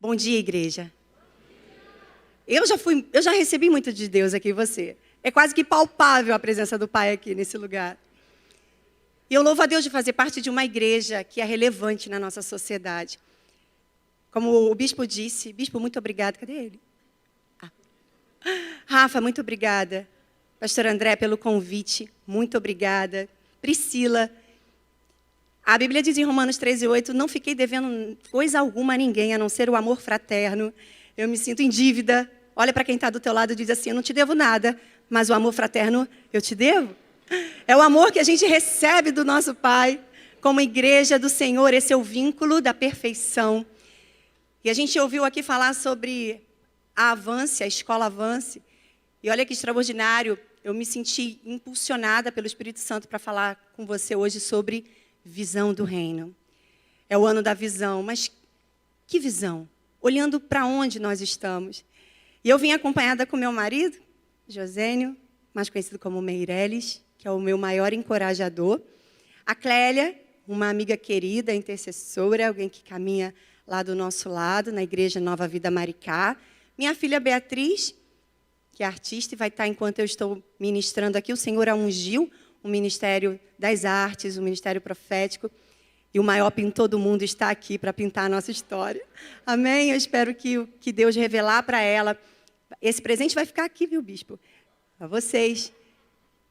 Bom dia, igreja. Eu já recebi muito de Deus aqui em você. É quase que palpável a presença do Pai aqui nesse lugar. E eu louvo a Deus de fazer parte de uma igreja que é relevante na nossa sociedade. Como o bispo disse, bispo, muito obrigada. Cadê ele? Rafa, muito obrigada. Pastor André, pelo convite, muito obrigada. Priscila. A Bíblia diz em Romanos 13:8, não fiquei devendo coisa alguma a ninguém, a não ser o amor fraterno. Eu me sinto em dívida. Olha para quem está do teu lado e diz assim, eu não te devo nada, mas o amor fraterno eu te devo. É o amor que a gente recebe do nosso Pai, como igreja do Senhor, esse é o vínculo da perfeição. E a gente ouviu aqui falar sobre a Avance, a escola Avance. E olha que extraordinário, eu me senti impulsionada pelo Espírito Santo para falar com você hoje sobre visão do reino. É o ano da visão, mas que visão? Olhando para onde nós estamos. E eu vim acompanhada com meu marido, Josênio, mais conhecido como Meireles, que é o meu maior encorajador. A Clélia, uma amiga querida, intercessora, alguém que caminha lá do nosso lado, na Igreja Nova Vida Maricá. Minha filha Beatriz, que é artista e vai estar enquanto eu estou ministrando aqui. O Senhor a ungiu, o Ministério das Artes, o Ministério Profético. E o maior pintor do mundo está aqui para pintar a nossa história. Amém? Eu espero que Deus revelar para ela. Esse presente vai ficar aqui, viu, bispo? Para vocês.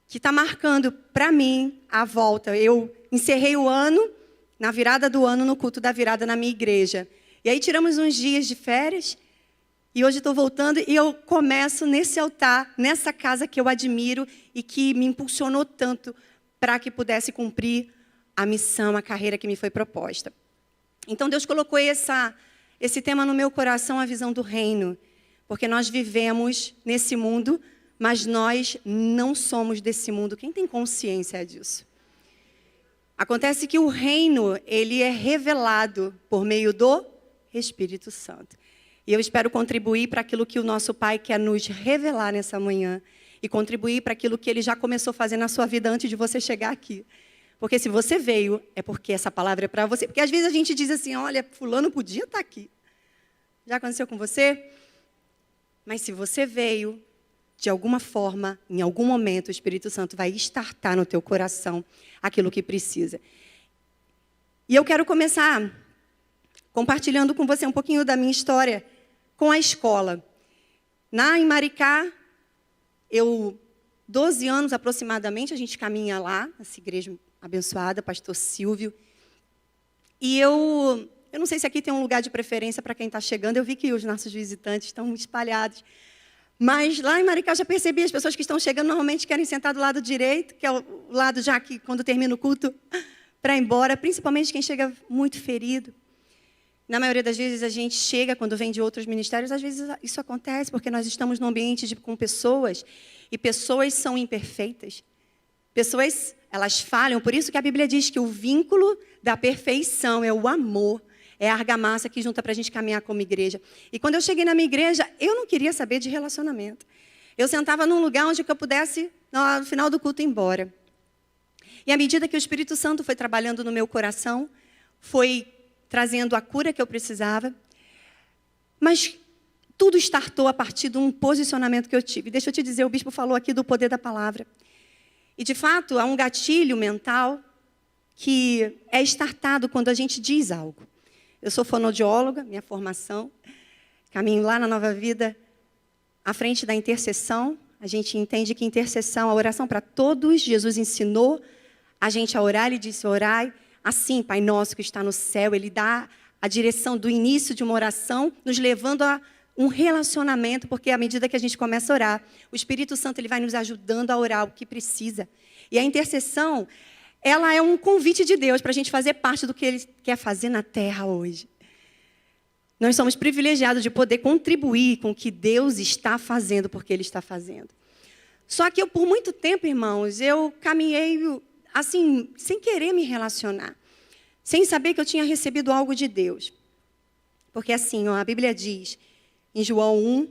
Que está marcando para mim a volta. Eu encerrei o ano, na virada do ano, no culto da virada na minha igreja. E aí tiramos uns dias de férias. E hoje estou voltando e eu começo nesse altar, nessa casa que eu admiro e que me impulsionou tanto para que pudesse cumprir a missão, a carreira que me foi proposta. Então Deus colocou esse tema no meu coração, a visão do reino. Porque nós vivemos nesse mundo, mas nós não somos desse mundo. Quem tem consciência disso? Acontece que o reino, ele é revelado por meio do Espírito Santo. E eu espero contribuir para aquilo que o nosso Pai quer nos revelar nessa manhã. E contribuir para aquilo que Ele já começou a fazer na sua vida antes de você chegar aqui. Porque se você veio, é porque essa palavra é para você. Porque às vezes a gente diz assim, olha, fulano podia estar aqui. Já aconteceu com você? Mas se você veio, de alguma forma, em algum momento, o Espírito Santo vai estartar no teu coração aquilo que precisa. E eu quero começar compartilhando com você um pouquinho da minha história com a escola. Em Maricá, 12 anos aproximadamente, a gente caminha lá, essa igreja abençoada, pastor Silvio. E eu não sei se aqui tem um lugar de preferência para quem está chegando, eu vi que os nossos visitantes estão espalhados. Mas lá em Maricá já percebi, as pessoas que estão chegando normalmente querem sentar do lado direito, que é o lado já que quando termina o culto, para ir embora, principalmente quem chega muito ferido. Na maioria das vezes a gente chega, quando vem de outros ministérios, às vezes isso acontece, porque nós estamos num ambiente com pessoas, e pessoas são imperfeitas. Pessoas, elas falham, por isso que a Bíblia diz que o vínculo da perfeição é o amor, é a argamassa que junta para a gente caminhar como igreja. E quando eu cheguei na minha igreja, eu não queria saber de relacionamento. Eu sentava num lugar onde eu pudesse, no final do culto, ir embora. E à medida que o Espírito Santo foi trabalhando no meu coração, foi trazendo a cura que eu precisava. Mas tudo startou a partir de um posicionamento que eu tive. Deixa eu te dizer, o bispo falou aqui do poder da palavra. E, de fato, há um gatilho mental que é startado quando a gente diz algo. Eu sou fonoaudióloga, minha formação. Caminho lá na Nova Vida, à frente da intercessão. A gente entende que intercessão, a oração para todos, Jesus ensinou a gente a orar, Ele disse, orai. Assim, Pai Nosso que está no céu, Ele dá a direção do início de uma oração, nos levando a um relacionamento, porque à medida que a gente começa a orar, o Espírito Santo ele vai nos ajudando a orar o que precisa. E a intercessão, ela é um convite de Deus para a gente fazer parte do que Ele quer fazer na terra hoje. Nós somos privilegiados de poder contribuir com o que Deus está fazendo, porque Ele está fazendo. Só que por muito tempo, irmãos, eu caminhei assim, sem querer me relacionar, sem saber que eu tinha recebido algo de Deus. Porque assim, a Bíblia diz, em João 1,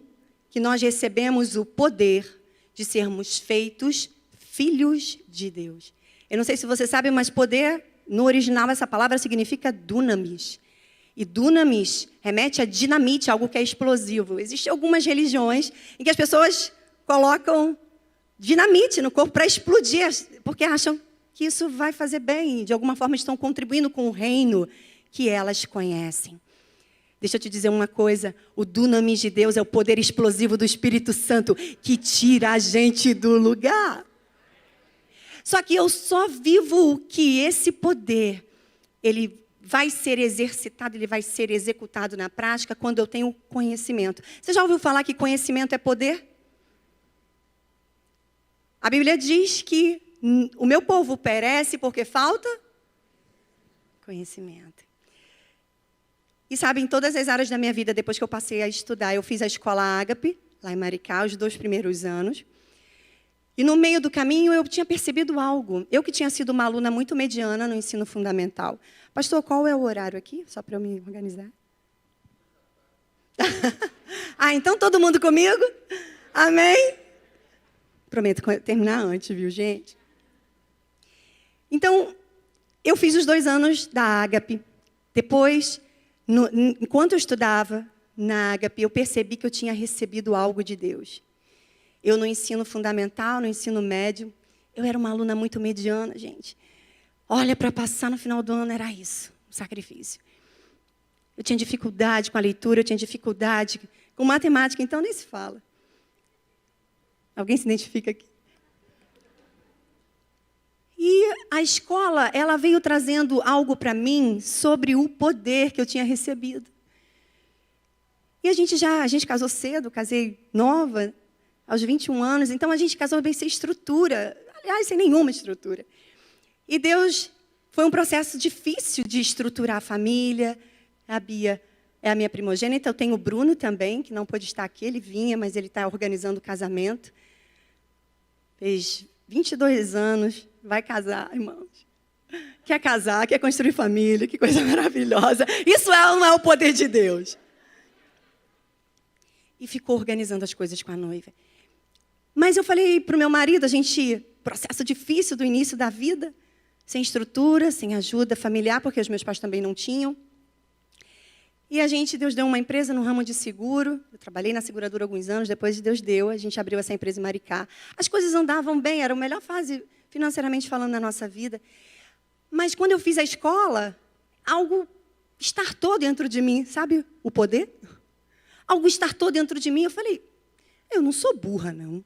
que nós recebemos o poder de sermos feitos filhos de Deus. Eu não sei se você sabe, mas poder, no original, essa palavra significa dunamis. E dunamis remete a dinamite, algo que é explosivo. Existem algumas religiões em que as pessoas colocam dinamite no corpo para explodir, porque acham que isso vai fazer bem. De alguma forma estão contribuindo com o reino que elas conhecem. Deixa eu te dizer uma coisa, o dunamis de Deus é o poder explosivo do Espírito Santo que tira a gente do lugar. Só que eu só vivo que esse poder, ele vai ser exercitado, ele vai ser executado na prática quando eu tenho conhecimento. Você já ouviu falar que conhecimento é poder? A Bíblia diz que o meu povo perece porque falta conhecimento. E sabe, em todas as áreas da minha vida, depois que eu passei a estudar, eu fiz a escola Ágape, lá em Maricá, os 2 primeiros anos. E no meio do caminho eu tinha percebido algo. Eu que tinha sido uma aluna muito mediana no ensino fundamental. Pastor, qual é o horário aqui? Só para eu me organizar. Então todo mundo comigo? Amém? Prometo terminar antes, viu, gente? Então, eu fiz os 2 anos da Ágape. Depois, enquanto eu estudava na Ágape, eu percebi que eu tinha recebido algo de Deus. Eu, no ensino fundamental, no ensino médio, eu era uma aluna muito mediana, gente. Olha, para passar no final do ano era isso, um sacrifício. Eu tinha dificuldade com a leitura, eu tinha dificuldade com matemática, então nem se fala. Alguém se identifica aqui? E a escola, ela veio trazendo algo para mim sobre o poder que eu tinha recebido. E a gente casou cedo, casei nova, aos 21 anos, então a gente casou bem sem estrutura, aliás, sem nenhuma estrutura. E Deus, foi um processo difícil de estruturar a família. A Bia é a minha primogênita, eu tenho o Bruno também, que não pôde estar aqui, ele vinha, mas ele está organizando o casamento. Fez 22 anos, vai casar, irmãos. Quer casar, quer construir família, que coisa maravilhosa. Isso não é o poder de Deus. E ficou organizando as coisas com a noiva. Mas eu falei para o meu marido, processo difícil do início da vida, sem estrutura, sem ajuda familiar, porque os meus pais também não tinham. E Deus deu uma empresa no ramo de seguro. Eu trabalhei na seguradora há alguns anos, depois Deus deu, a gente abriu essa empresa em Maricá. As coisas andavam bem, era a melhor fase financeiramente falando na nossa vida. Mas quando eu fiz a escola, algo estartou dentro de mim, sabe o poder? Algo estartou dentro de mim, eu falei, eu não sou burra, não.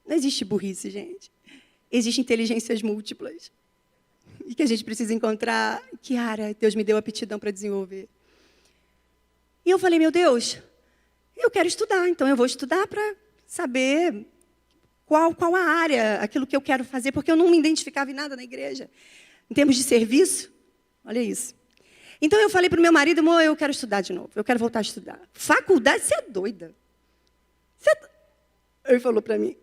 Não existe burrice, gente. Existem inteligências múltiplas. E que a gente precisa encontrar que área Deus me deu aptidão para desenvolver. E eu falei, meu Deus, eu quero estudar, então eu vou estudar para saber qual a área, aquilo que eu quero fazer, porque eu não me identificava em nada na igreja. Em termos de serviço, olha isso. Então eu falei para o meu marido, amor, eu quero estudar de novo, eu quero voltar a estudar. Faculdade, você é doida. Ele falou para mim.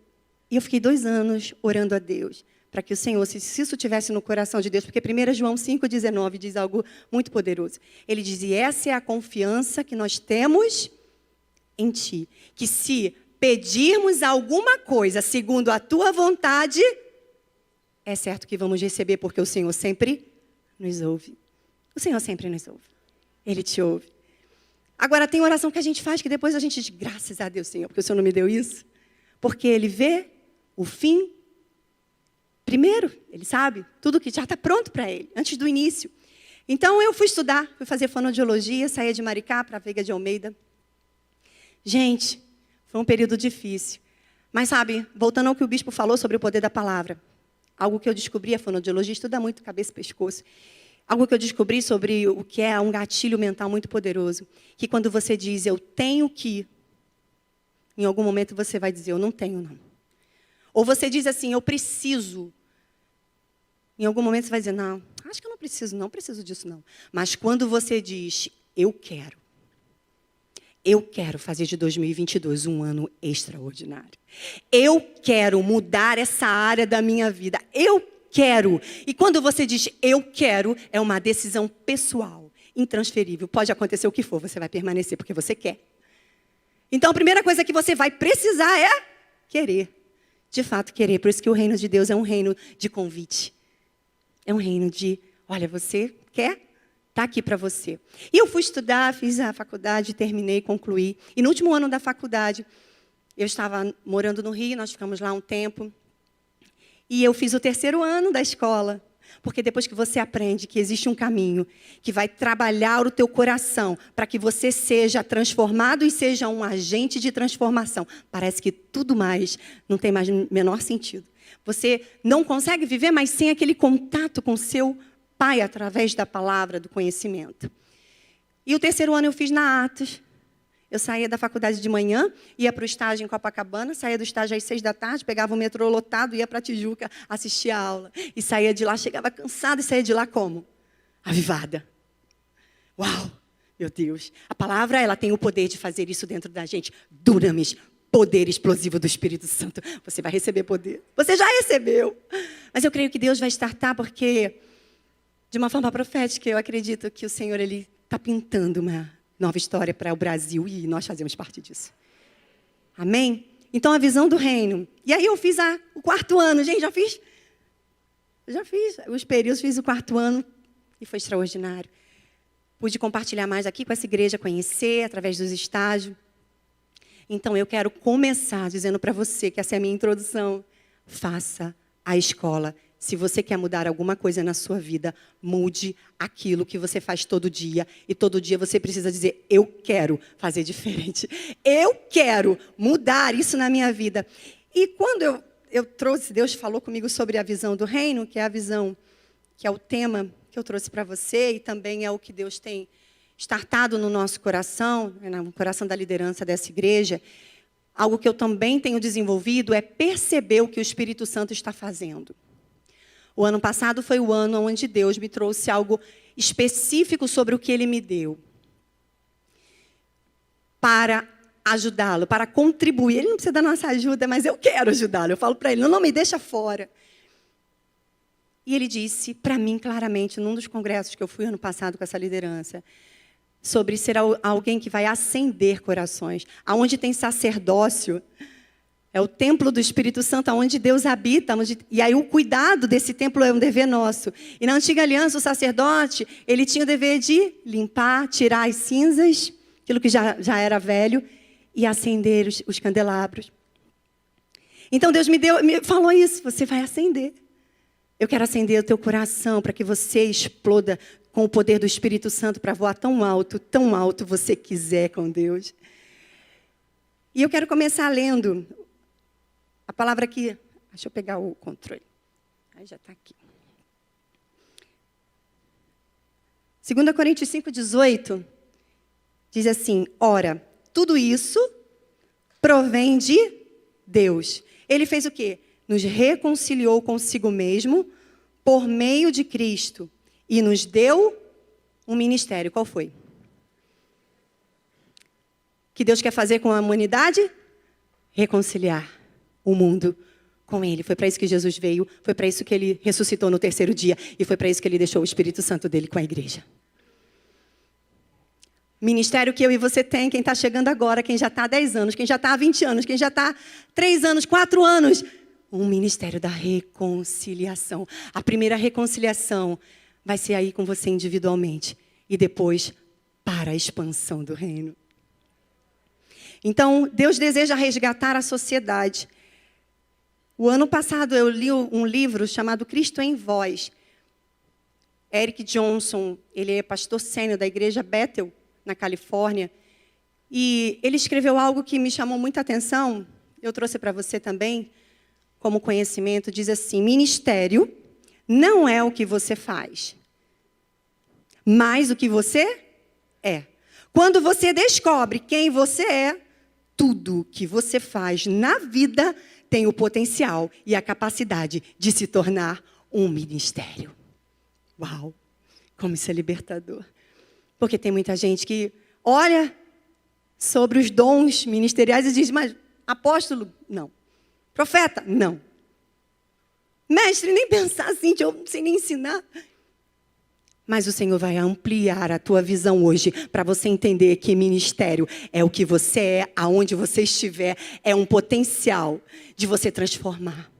E eu fiquei 2 anos orando a Deus, para que o Senhor, se isso tivesse no coração de Deus, porque 1 João 5,19 diz algo muito poderoso. Ele diz, e essa é a confiança que nós temos em Ti, que se pedirmos alguma coisa segundo a Tua vontade, é certo que vamos receber, porque o Senhor sempre nos ouve. O Senhor sempre nos ouve. Ele te ouve. Agora, tem oração que a gente faz, que depois a gente diz, graças a Deus, Senhor, porque o Senhor não me deu isso. Porque Ele vê o fim primeiro, Ele sabe tudo que já está pronto para Ele, antes do início. Então, eu fui estudar, fui fazer fonoaudiologia, saía de Maricá para a Veiga de Almeida. Gente, foi um período difícil. Mas sabe, voltando ao que o bispo falou sobre o poder da palavra, algo que eu descobri, a fonoaudiologia estuda muito cabeça e pescoço, algo que eu descobri sobre o que é um gatilho mental muito poderoso, que quando você diz, eu tenho que, em algum momento você vai dizer, eu não tenho, não. Ou você diz assim, eu preciso. Em algum momento você vai dizer, não, acho que eu não preciso disso, não. Mas quando você diz, eu quero fazer de 2022 um ano extraordinário. Eu quero mudar essa área da minha vida. Eu quero. E quando você diz, eu quero, é uma decisão pessoal, intransferível. Pode acontecer o que for, você vai permanecer porque você quer. Então, a primeira coisa que você vai precisar é querer. De fato, querer. Por isso que o reino de Deus é um reino de convite. É um reino de, olha, você quer? Está aqui para você. E eu fui estudar, fiz a faculdade, terminei, concluí. E no último ano da faculdade, eu estava morando no Rio, nós ficamos lá um tempo. E eu fiz o 3º ano da escola. Porque depois que você aprende que existe um caminho que vai trabalhar o teu coração para que você seja transformado e seja um agente de transformação, parece que tudo mais não tem mais menor sentido. Você não consegue viver mais sem aquele contato com o seu Pai através da palavra, do conhecimento. E o 3º ano eu fiz na Atos. Eu saía da faculdade de manhã, ia para o estágio em Copacabana, saía do estágio às 6 da tarde, pegava o metrô lotado, ia para Tijuca, assistia a aula. E saía de lá, chegava cansada e saía de lá como? Avivada. Uau, meu Deus. A palavra, ela tem o poder de fazer isso dentro da gente. Dunamis, poder explosivo do Espírito Santo. Você vai receber poder. Você já recebeu. Mas eu creio que Deus vai startar porque, de uma forma profética, eu acredito que o Senhor ele está pintando uma nova história para o Brasil e nós fazemos parte disso. Amém? Então, a visão do reino. E aí eu fiz o 4º ano. Gente, já fiz os períodos, fiz o 4º ano e foi extraordinário. Pude compartilhar mais aqui com essa igreja, conhecer através dos estágios. Então, eu quero começar dizendo para você que essa é a minha introdução. Faça a escola. Se você quer mudar alguma coisa na sua vida, mude aquilo que você faz todo dia. E todo dia você precisa dizer, eu quero fazer diferente. Eu quero mudar isso na minha vida. E quando eu trouxe, Deus falou comigo sobre a visão do reino, que é a visão, que é o tema que eu trouxe para você, e também é o que Deus tem startado no nosso coração, no coração da liderança dessa igreja. Algo que eu também tenho desenvolvido é perceber o que o Espírito Santo está fazendo. O ano passado foi o ano onde Deus me trouxe algo específico sobre o que Ele me deu. Para ajudá-lo, para contribuir. Ele não precisa da nossa ajuda, mas eu quero ajudá-lo. Eu falo para ele, não me deixa fora. E ele disse para mim claramente, num dos congressos que eu fui ano passado com essa liderança, sobre ser alguém que vai acender corações. Aonde tem sacerdócio, é o templo do Espírito Santo, onde Deus habita. E aí o cuidado desse templo é um dever nosso. E na antiga aliança, o sacerdote, ele tinha o dever de limpar, tirar as cinzas, aquilo que já era velho, e acender os candelabros. Então Deus me falou isso, você vai acender. Eu quero acender o teu coração para que você exploda com o poder do Espírito Santo para voar tão alto você quiser com Deus. E eu quero começar lendo a palavra aqui. Deixa eu pegar o controle. Aí já está aqui. 2 Coríntios 5:18 diz assim, ora, tudo isso provém de Deus. Ele fez o quê? Nos reconciliou consigo mesmo por meio de Cristo e nos deu um ministério. Qual foi? O que Deus quer fazer com a humanidade? Reconciliar o mundo com Ele. Foi para isso que Jesus veio, foi para isso que Ele ressuscitou no 3º dia e foi para isso que Ele deixou o Espírito Santo dele com a igreja. Ministério que eu e você tem, quem está chegando agora, quem já está há 10 anos, quem já está há 20 anos, quem já está há 3 anos, 4 anos. Um ministério da reconciliação. A primeira reconciliação vai ser aí com você individualmente. E depois, para a expansão do reino. Então, Deus deseja resgatar a sociedade. O ano passado eu li um livro chamado Cristo em Vós. Eric Johnson, ele é pastor sênior da igreja Bethel, na Califórnia. E ele escreveu algo que me chamou muita atenção. Eu trouxe para você também, como conhecimento. Diz assim, ministério não é o que você faz, mas o que você é. Quando você descobre quem você é, tudo que você faz na vida tem o potencial e a capacidade de se tornar um ministério. Uau! Como isso é libertador. Porque tem muita gente que olha sobre os dons ministeriais e diz, mas apóstolo, não. Profeta, não. Mestre, nem pensar assim, eu não sei nem ensinar. Mas o Senhor vai ampliar a tua visão hoje para você entender que ministério é o que você é, aonde você estiver, é um potencial de você transformar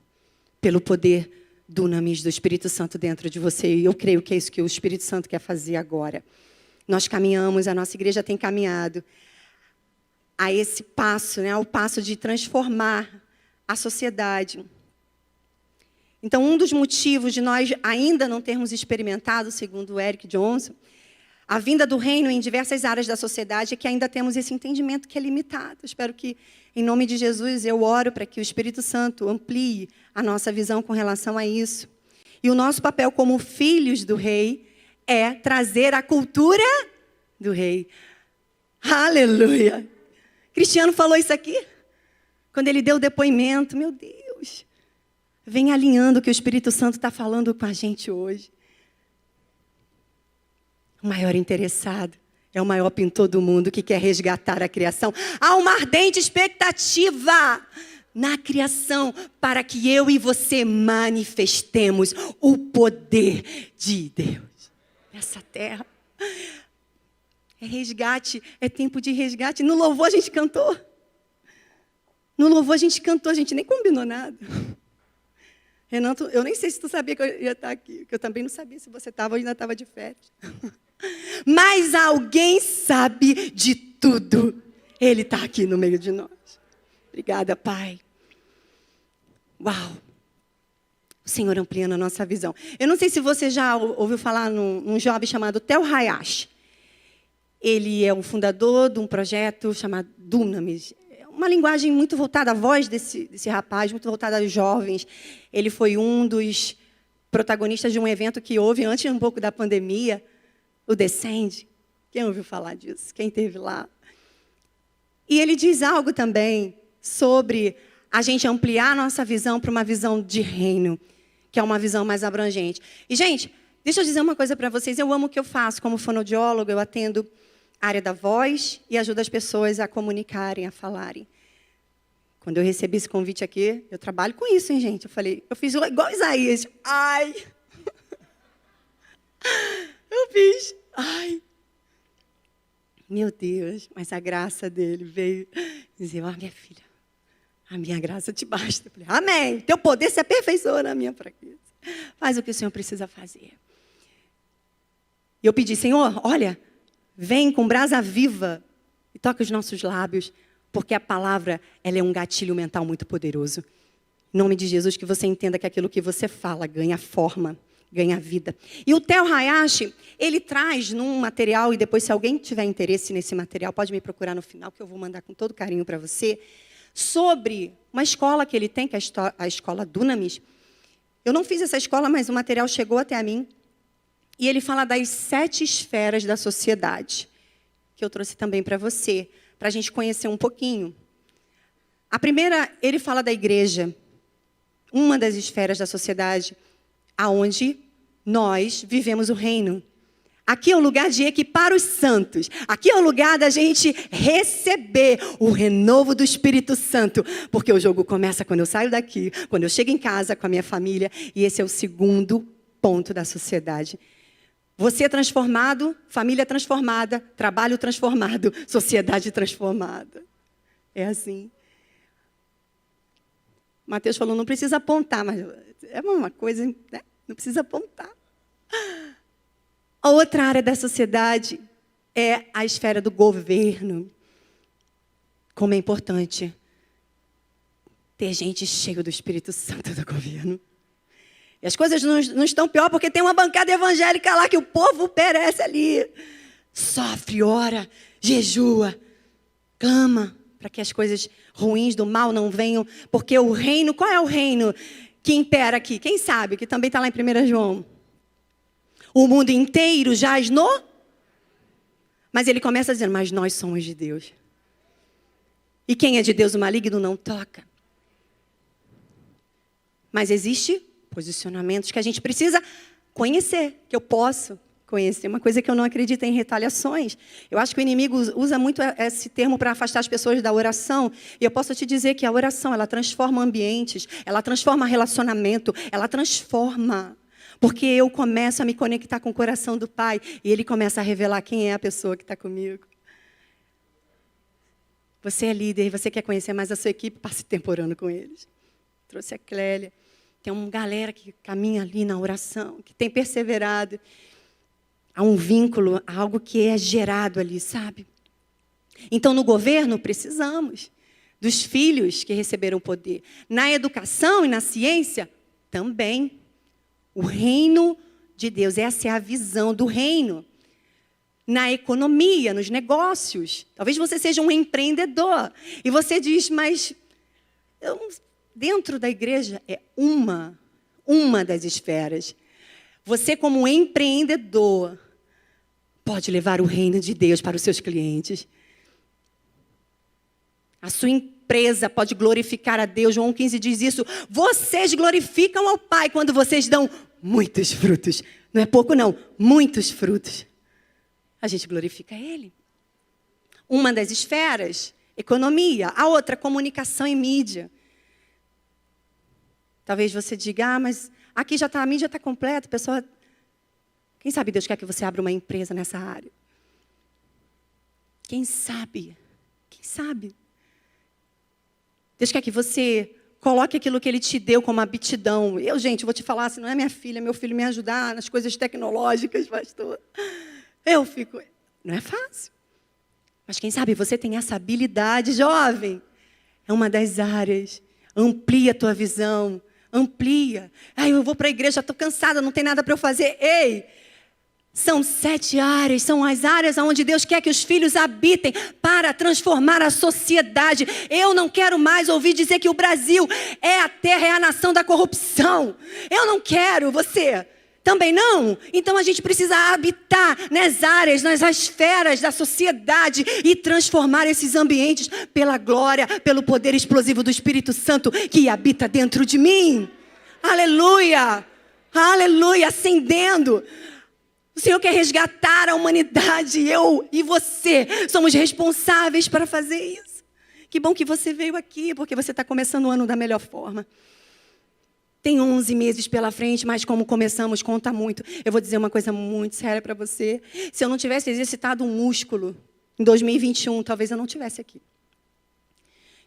pelo poder dunamis do Espírito Santo dentro de você. E eu creio que é isso que o Espírito Santo quer fazer agora. Nós caminhamos, a nossa igreja tem caminhado a esse passo, né, ao passo de transformar a sociedade. Então, um dos motivos de nós ainda não termos experimentado, segundo o Eric Johnson, a vinda do reino em diversas áreas da sociedade é que ainda temos esse entendimento que é limitado. Espero que, em nome de Jesus, eu oro para que o Espírito Santo amplie a nossa visão com relação a isso. E o nosso papel como filhos do rei é trazer a cultura do rei. Aleluia! Cristiano falou isso aqui, quando ele deu o depoimento. Meu Deus! Vem alinhando o que o Espírito Santo está falando com a gente hoje. O maior interessado é o maior pintor do mundo que quer resgatar a criação. Há uma ardente expectativa na criação para que eu e você manifestemos o poder de Deus nessa terra. É resgate, é tempo de resgate. No louvor a gente cantou. A gente nem combinou nada. Renato, eu nem sei se tu sabia que eu ia estar aqui, que eu também não sabia se você estava ou ainda estava de férias. Mas alguém sabe de tudo. Ele está aqui no meio de nós. Obrigada, Pai. Uau! O Senhor ampliando a nossa visão. Eu não sei se você já ouviu falar num jovem chamado Tel Hayashi. Ele é o fundador de um projeto chamado Dunamis. É uma linguagem muito voltada, a voz desse rapaz, muito voltada aos jovens. Ele foi um dos protagonistas de um evento que houve antes um pouco da pandemia, o Descende. Quem ouviu falar disso? Quem esteve lá? E ele diz algo também sobre a gente ampliar a nossa visão para uma visão de reino, que é uma visão mais abrangente. E, gente, deixa eu dizer uma coisa para vocês. Eu amo o que eu faço como fonoaudiólogo. Eu atendo a área da voz e ajudo as pessoas a comunicarem, a falarem. Quando eu recebi esse convite aqui, eu trabalho com isso, hein, gente? Eu falei, eu fiz igual Isaías. Ai! Eu fiz. Ai! Meu Deus, mas a graça dele veio dizer, ó, minha filha, a minha graça te basta. Eu falei, amém, teu poder se aperfeiçoa na minha fraqueza. Faz o que o Senhor precisa fazer. E eu pedi, Senhor, olha, vem com brasa viva e toca os nossos lábios, porque a palavra, ela é um gatilho mental muito poderoso. Em nome de Jesus, que você entenda que aquilo que você fala ganha forma, ganha vida. E o Tel Hayashi, ele traz num material, e depois se alguém tiver interesse nesse material, pode me procurar no final, que eu vou mandar com todo carinho para você, sobre uma escola que ele tem, que é a escola Dunamis. Eu não fiz essa escola, mas o material chegou até a mim. E ele fala das 7 esferas da sociedade, que eu trouxe também para você, para a gente conhecer um pouquinho. A primeira, ele fala da igreja, uma das esferas da sociedade, aonde nós vivemos o reino. Aqui é o lugar de equipar os santos. Aqui é o lugar da gente receber o renovo do Espírito Santo. Porque o jogo começa quando eu saio daqui, quando eu chego em casa com a minha família. E esse é o segundo ponto da sociedade. Você transformado, família transformada, trabalho transformado, sociedade transformada. É assim. Mateus falou, não precisa apontar, mas é uma coisa, né? Não precisa apontar. A outra área da sociedade é a esfera do governo. Como é importante ter gente cheia do Espírito Santo do governo. E as coisas não estão pior porque tem uma bancada evangélica lá que o povo perece ali. Sofre, ora, jejua, clama para que as coisas ruins do mal não venham. Porque o reino, qual é o reino que impera aqui? Quem sabe? Que também está lá em 1 João. O mundo inteiro jaz no... Mas ele começa dizendo, mas nós somos de Deus. E quem é de Deus, o maligno não toca. Mas existe posicionamentos que a gente precisa conhecer, que eu posso conhecer. Uma coisa que eu não acredito é em retaliações. Eu acho que o inimigo usa muito esse termo para afastar as pessoas da oração. E eu posso te dizer que a oração, ela transforma ambientes, ela transforma relacionamento, ela transforma. Porque eu começo a me conectar com o coração do Pai e Ele começa a revelar quem é a pessoa que está comigo. Você é líder e você quer conhecer mais a sua equipe, passe tempo orando com eles. Trouxe a Clélia. Tem uma galera que caminha ali na oração, que tem perseverado. Há um vínculo, há algo que é gerado ali, sabe? Então, no governo, precisamos dos filhos que receberam poder. Na educação e na ciência, também. O reino de Deus, essa é a visão do reino. Na economia, nos negócios. Talvez você seja um empreendedor. E você diz, mas dentro da igreja é uma das esferas. Você, como empreendedor, pode levar o reino de Deus para os seus clientes. A sua empresa pode glorificar a Deus. João 15 diz isso. Vocês glorificam ao Pai quando vocês dão muitos frutos. Não é pouco, não. Muitos frutos. A gente glorifica Ele. Uma das esferas, economia. A outra, comunicação e mídia. Talvez você diga, mas aqui já a mídia está completa. Pessoal, quem sabe Deus quer que você abra uma empresa nessa área? Quem sabe? Quem sabe? Deus quer que você coloque aquilo que Ele te deu como aptidão. Gente, vou te falar, se não é minha filha, meu filho me ajudar nas coisas tecnológicas, pastor. Eu fico... Não é fácil. Mas quem sabe você tem essa habilidade, jovem. É uma das áreas. Amplia a tua visão. Amplia. Eu vou para a igreja, estou cansada, não tem nada para eu fazer. Ei! São 7 áreas, são as áreas onde Deus quer que os filhos habitem para transformar a sociedade. Eu não quero mais ouvir dizer que o Brasil é a terra, é a nação da corrupção. Eu não quero, você também não? Então a gente precisa habitar nas áreas, nas esferas da sociedade e transformar esses ambientes pela glória, pelo poder explosivo do Espírito Santo que habita dentro de mim. Aleluia! Aleluia! Acendendo. O Senhor quer resgatar a humanidade. Eu e você somos responsáveis para fazer isso. Que bom que você veio aqui, porque você está começando o ano da melhor forma. Tem 11 meses pela frente, mas como começamos, conta muito. Eu vou dizer uma coisa muito séria para você. Se eu não tivesse exercitado um músculo em 2021, talvez eu não estivesse aqui.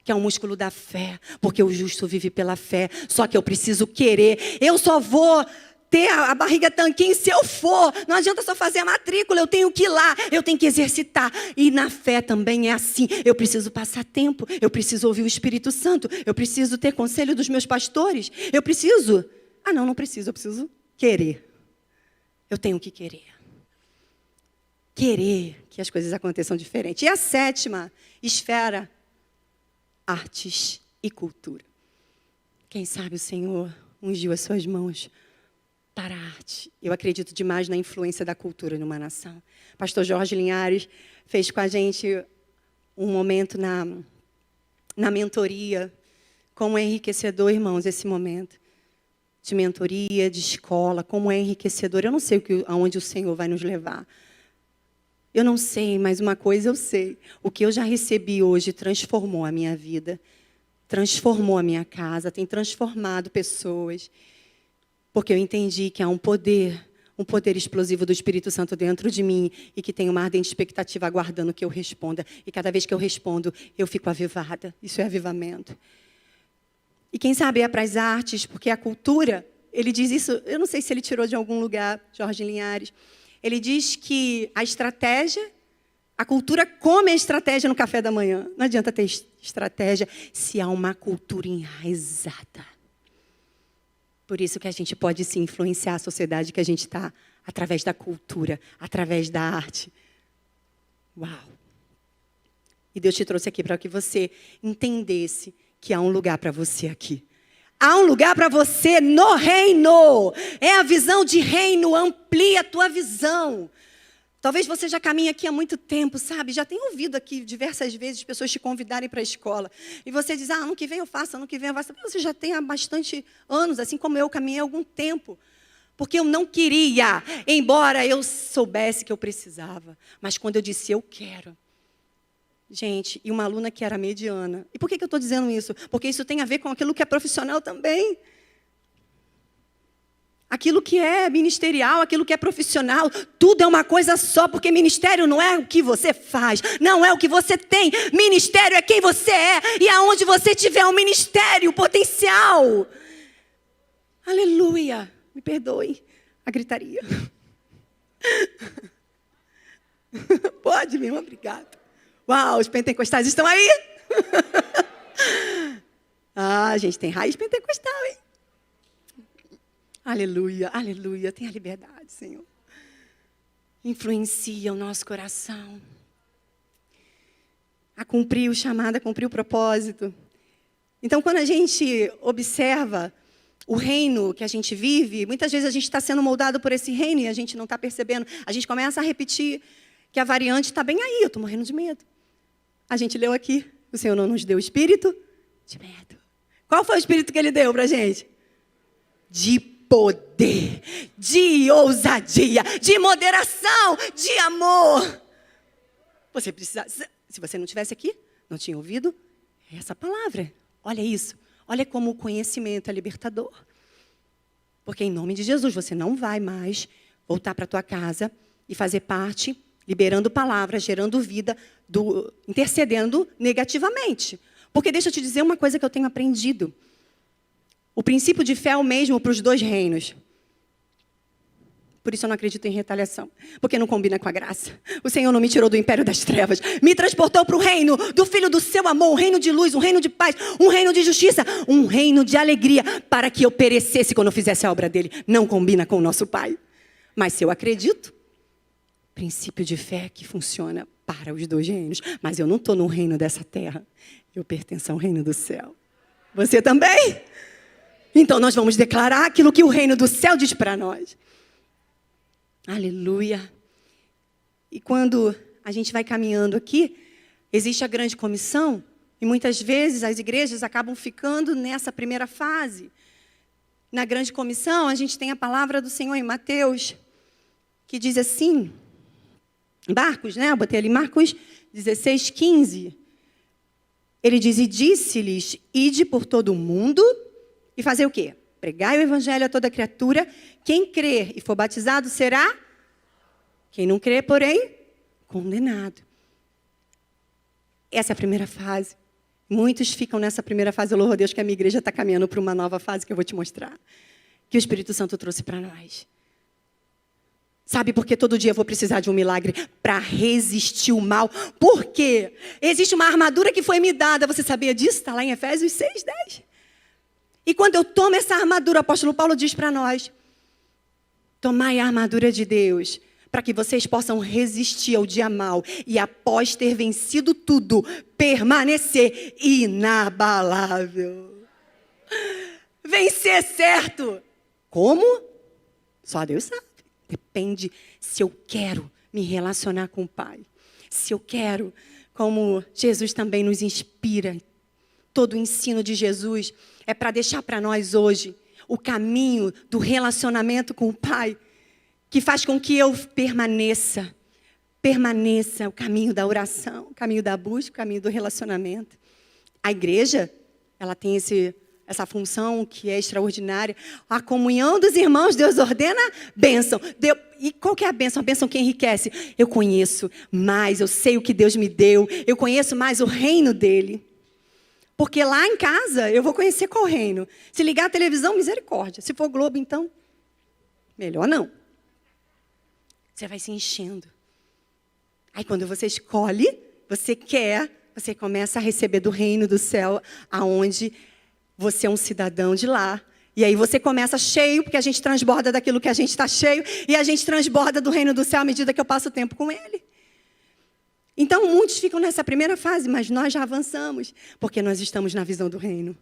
Que é o músculo da fé, porque o justo vive pela fé. Só que eu preciso querer. Eu só vou ter a barriga tanquinho se eu for. Não adianta só fazer a matrícula, eu tenho que ir lá, eu tenho que exercitar. E na fé também é assim. Eu preciso passar tempo, eu preciso ouvir o Espírito Santo, eu preciso ter conselho dos meus pastores, eu preciso... não preciso, eu preciso querer. Eu tenho que querer. Querer que as coisas aconteçam diferente. E a 7ª esfera, artes e cultura. Quem sabe o Senhor ungiu as suas mãos para a arte. Eu acredito demais na influência da cultura numa nação. Pastor Jorge Linhares fez com a gente um momento na mentoria. Como é enriquecedor, irmãos, esse momento de mentoria, de escola. Como é enriquecedor. Eu não sei aonde o Senhor vai nos levar. Eu não sei, mas uma coisa eu sei. O que eu já recebi hoje transformou a minha vida. Transformou a minha casa. Tem transformado pessoas. Porque eu entendi que há um poder explosivo do Espírito Santo dentro de mim e que tem uma ardente expectativa aguardando que eu responda. E cada vez que eu respondo, eu fico avivada. Isso é avivamento. E quem sabe é para as artes, porque a cultura, ele diz isso, eu não sei se ele tirou de algum lugar, Jorge Linhares. Ele diz que a cultura come a estratégia no café da manhã. Não adianta ter estratégia se há uma cultura enraizada. Por isso que a gente pode sim influenciar a sociedade que a gente está através da cultura, através da arte. Uau! E Deus te trouxe aqui para que você entendesse que há um lugar para você aqui. Há um lugar para você no reino. É a visão de reino, amplia a tua visão. Talvez você já caminhe aqui há muito tempo, sabe? Já tem ouvido aqui diversas vezes pessoas te convidarem para a escola. E você diz, ano que vem eu faço, ano que vem eu faço. Você já tem há bastante anos, assim como eu caminhei há algum tempo. Porque eu não queria, embora eu soubesse que eu precisava. Mas quando eu disse, eu quero. Gente, e uma aluna que era mediana. E por que eu estou dizendo isso? Porque isso tem a ver com aquilo que é profissional também. Aquilo que é ministerial, aquilo que é profissional, tudo é uma coisa só, porque ministério não é o que você faz, não é o que você tem. Ministério é quem você é, e aonde você tiver um ministério, potencial. Aleluia. Me perdoem a gritaria. Pode, meu irmão, obrigado. Uau, os pentecostais estão aí? Ah, a gente tem raiz pentecostal, hein? Aleluia, aleluia. Tenha liberdade, Senhor. Influencia o nosso coração a cumprir o chamado, a cumprir o propósito. Então, quando a gente observa o reino que a gente vive, muitas vezes a gente está sendo moldado por esse reino e a gente não está percebendo. A gente começa a repetir que a variante está bem aí, eu estou morrendo de medo. A gente leu aqui, o Senhor não nos deu espírito de medo. Qual foi o espírito que Ele deu para a gente? De poder, de ousadia, de moderação, de amor. Você precisa, se você não estivesse aqui, não tinha ouvido essa palavra. Olha isso. Olha como o conhecimento é libertador. Porque em nome de Jesus, você não vai mais voltar para a tua casa e fazer parte, liberando palavras, gerando vida, intercedendo negativamente. Porque deixa eu te dizer uma coisa que eu tenho aprendido. O princípio de fé é o mesmo para os dois reinos. Por isso eu não acredito em retaliação. Porque não combina com a graça. O Senhor não me tirou do império das trevas. Me transportou para o reino do Filho do seu amor. Um reino de luz, um reino de paz, um reino de justiça. Um reino de alegria. Para que eu perecesse quando eu fizesse a obra dele. Não combina com o nosso Pai. Mas se eu acredito, princípio de fé que funciona para os dois reinos. Mas eu não estou no reino dessa terra. Eu pertenço ao reino do céu. Você também? Então nós vamos declarar aquilo que o reino do céu diz para nós. Aleluia. E quando a gente vai caminhando aqui, existe a grande comissão, e muitas vezes as igrejas acabam ficando nessa primeira fase. Na grande comissão, a gente tem a palavra do Senhor em Mateus, que diz assim, Marcos, né? Eu botei ali Marcos 16, 15. Ele diz, e disse-lhes, ide por todo o mundo, e fazer o quê? Pregai o evangelho a toda criatura. Quem crer e for batizado será? Quem não crer, porém, condenado. Essa é a primeira fase. Muitos ficam nessa primeira fase. Eu louvo a Deus que a minha igreja está caminhando para uma nova fase que eu vou te mostrar. Que o Espírito Santo trouxe para nós. Sabe por que todo dia eu vou precisar de um milagre? Para resistir o mal. Por quê? Existe uma armadura que foi me dada. Você sabia disso? Está lá em Efésios 6, 10. E quando eu tomo essa armadura, o apóstolo Paulo diz para nós, tomai a armadura de Deus, para que vocês possam resistir ao dia mau e após ter vencido tudo, permanecer inabalável. Vencer certo. Como? Só Deus sabe. Depende se eu quero me relacionar com o Pai. Se eu quero, como Jesus também nos inspira, todo o ensino de Jesus é para deixar para nós hoje o caminho do relacionamento com o Pai, que faz com que eu permaneça o caminho da oração, o caminho da busca, o caminho do relacionamento. A igreja, ela tem essa função que é extraordinária. A comunhão dos irmãos, Deus ordena bênção. E qual que é a bênção? A bênção que enriquece. Eu conheço mais, eu sei o que Deus me deu, eu conheço mais o reino dele. Porque lá em casa, eu vou conhecer qual reino. Se ligar a televisão, misericórdia. Se for Globo, então, melhor não. Você vai se enchendo. Aí, quando você escolhe, você quer, você começa a receber do reino do céu, aonde você é um cidadão de lá. E aí você começa cheio, porque a gente transborda daquilo que a gente está cheio, e a gente transborda do reino do céu à medida que eu passo o tempo com ele. Então, muitos ficam nessa primeira fase, mas nós já avançamos, porque nós estamos na visão do reino.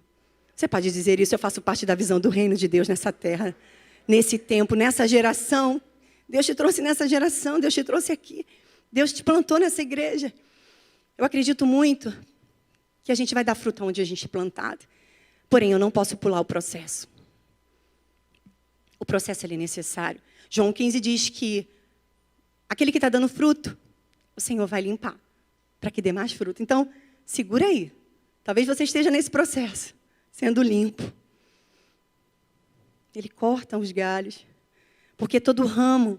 Você pode dizer isso, eu faço parte da visão do reino de Deus nessa terra, nesse tempo, nessa geração. Deus te trouxe nessa geração, Deus te trouxe aqui. Deus te plantou nessa igreja. Eu acredito muito que a gente vai dar fruto onde a gente é plantado. Porém, eu não posso pular o processo. O processo ele é necessário. João 15 diz que aquele que está dando fruto, o Senhor vai limpar, para que dê mais fruto. Então, segura aí. Talvez você esteja nesse processo, sendo limpo. Ele corta os galhos, porque todo ramo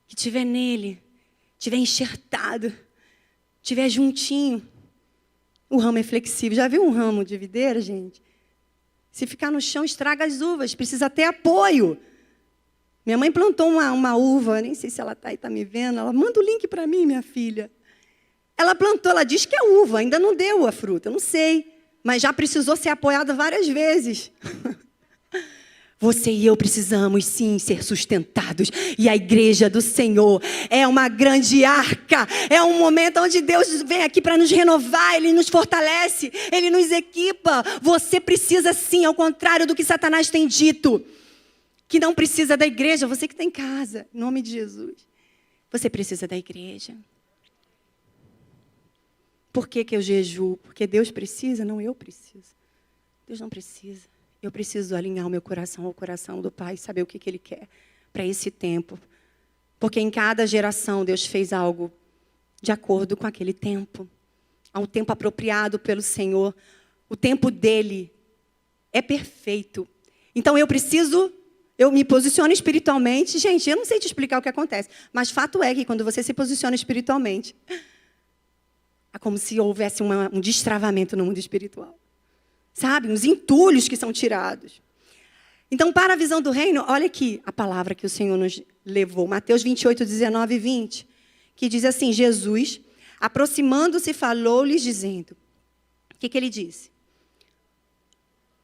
que tiver nele, tiver enxertado, tiver juntinho, o ramo é flexível. Já viu um ramo de videira, gente? Se ficar no chão, estraga as uvas. Precisa ter apoio. Minha mãe plantou uma uva, nem sei se ela está aí, está me vendo. Ela manda o link para mim, minha filha. Ela plantou, ela diz que é uva, ainda não deu a fruta, eu não sei. Mas já precisou ser apoiada várias vezes. Você e eu precisamos, sim, ser sustentados. E a igreja do Senhor é uma grande arca. É um momento onde Deus vem aqui para nos renovar. Ele nos fortalece, Ele nos equipa. Você precisa, sim, ao contrário do que Satanás tem dito, que não precisa da igreja. Você que tem casa, em nome de Jesus. Você precisa da igreja. Por que eu jejuo? Porque Deus precisa? Não, eu preciso. Deus não precisa. Eu preciso alinhar o meu coração ao coração do Pai, saber o que Ele quer para esse tempo. Porque em cada geração Deus fez algo de acordo com aquele tempo. Há um tempo apropriado pelo Senhor. O tempo dEle é perfeito. Então eu me posiciono espiritualmente. Gente, eu não sei te explicar o que acontece, mas fato é que quando você se posiciona espiritualmente, é como se houvesse um destravamento no mundo espiritual. Sabe? Uns entulhos que são tirados. Então, para a visão do reino, olha aqui a palavra que o Senhor nos levou. Mateus 28, 19 e 20. Que diz assim, Jesus, aproximando-se, falou-lhes dizendo. O que Ele disse?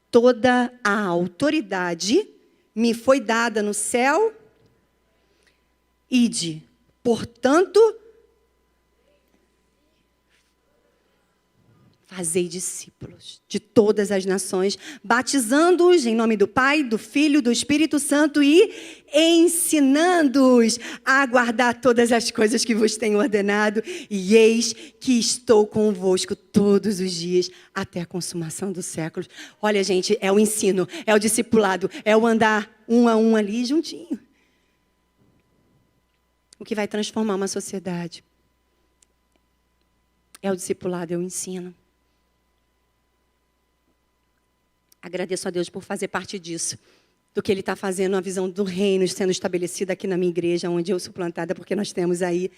Toda a autoridade me foi dada no céu. Ide, portanto, fazei discípulos de todas as nações, batizando-os em nome do Pai, do Filho, do Espírito Santo e ensinando-os a guardar todas as coisas que vos tenho ordenado. E eis que estou convosco todos os dias até a consumação dos séculos. Olha, gente, é o ensino, é o discipulado, é o andar um a um ali juntinho. O que vai transformar uma sociedade é o discipulado, é o ensino. Agradeço a Deus por fazer parte disso, do que Ele está fazendo, a visão do reino sendo estabelecida aqui na minha igreja, onde eu sou plantada, porque nós temos aí